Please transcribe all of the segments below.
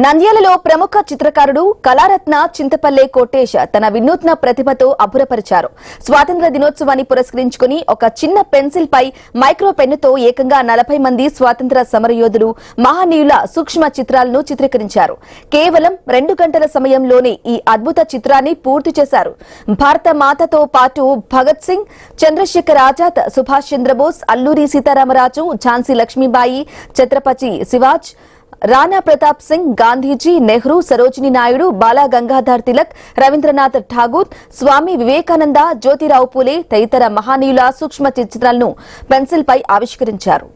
నంద్యాలలో ప్రముఖ చిత్రకారుడు కళారత్న చింతపల్లె కోటేశ్ తన వినూత్న ప్రతిభతో అబ్బురపరిచారు. స్వాతంత్ర్య దినోత్సవాన్ని పురస్కరించుకుని ఒక చిన్న పెన్సిల్ పై మైక్రో పెన్నుతో ఏకంగా 40 మంది స్వాతంత్ర్య సమరయోధులు మహనీయుల సూక్ష్మ చిత్రాలను చిత్రీకరించారు. కేవలం 2 గంటల సమయంలోనే ఈ అద్భుత చిత్రాన్ని పూర్తి చేశారు. భారత మాతతో పాటు భగత్ సింగ్, చంద్రశేఖర్ ఆజాద్, సుభాష్ చంద్రబోస్, అల్లూరి సీతారామరాజు, ఝాన్సీ లక్ష్మీబాయి, ఛత్రపతి శివాజ్, రాణా ప్రతాప్ సింగ్, గాంధీజీ, నెహ్రూ, సరోజినీ నాయుడు, బాలా గంగాధర్ తిలక్, రవీంద్రనాథ్ ఠాగూర్, స్వామి వివేకానంద, జ్యోతిరావు పూలే తదితర మహనీయుల సూక్ష్మ చిత్రాలను పెన్సిల్ పై ఆవిష్కరించారు.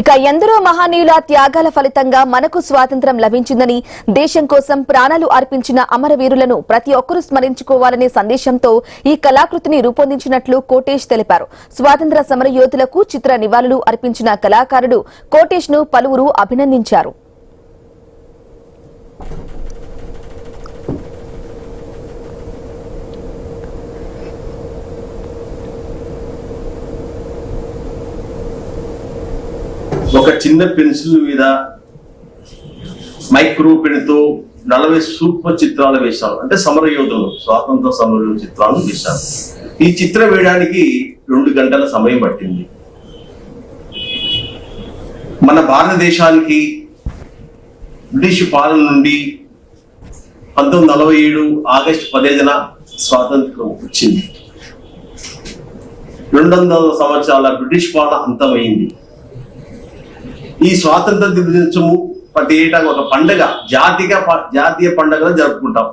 ఇక ఎందరో మహనీయుల త్యాగాల ఫలితంగా మనకు స్వాతంత్ర్యం లభించిందని, దేశం కోసం ప్రాణాలు అర్పించిన అమరవీరులను ప్రతి ఒక్కరూ స్మరించుకోవాలనే సందేశంతో ఈ కళాకృతిని రూపొందించినట్లు కోటేశ్ తెలిపారు. స్వాతంత్ర్య సమరయోధులకు చిత్ర నివాళులు అర్పించిన కళాకారుడు కోటేశ్ ను పలువురు అభినందించారు. ఒక చిన్న పెన్సిల్ మీద మైక్రో పెన్తో 40 సూక్ష్మ చిత్రాలు వేశాను. అంటే సమరయోధులు, స్వాతంత్ర సమరయోధుల చిత్రాలు వేశాను. ఈ చిత్రం వేయడానికి 2 గంటల సమయం పట్టింది. మన భారతదేశానికి బ్రిటిష్ పాలన నుండి 1947 ఆగస్టు 15న స్వాతంత్రం వచ్చింది. 200 సంవత్సరాల బ్రిటిష్ పాలన అంతమైంది. ఈ స్వాతంత్ర దినోత్సవం ప్రతి ఏటా ఒక పండుగ, జాతీయ పండుగగా జరుపుకుంటాం.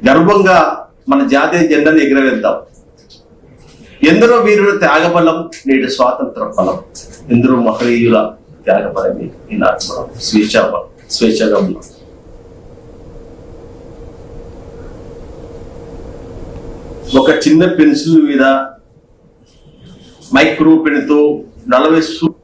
గర్వంగా మన జాతీయ జెండాను ఎగురవేద్దాం. ఎందరో వీరుల త్యాగఫలం నేటి స్వాతంత్ర ఫలం. ఎందరో మహనీయుల త్యాగఫలమే ఈనాటి మనం స్వేచ్ఛగా ఉన్నాం. ఒక చిన్న పెన్సిల్ మీద మైక్రో పెన్తో 40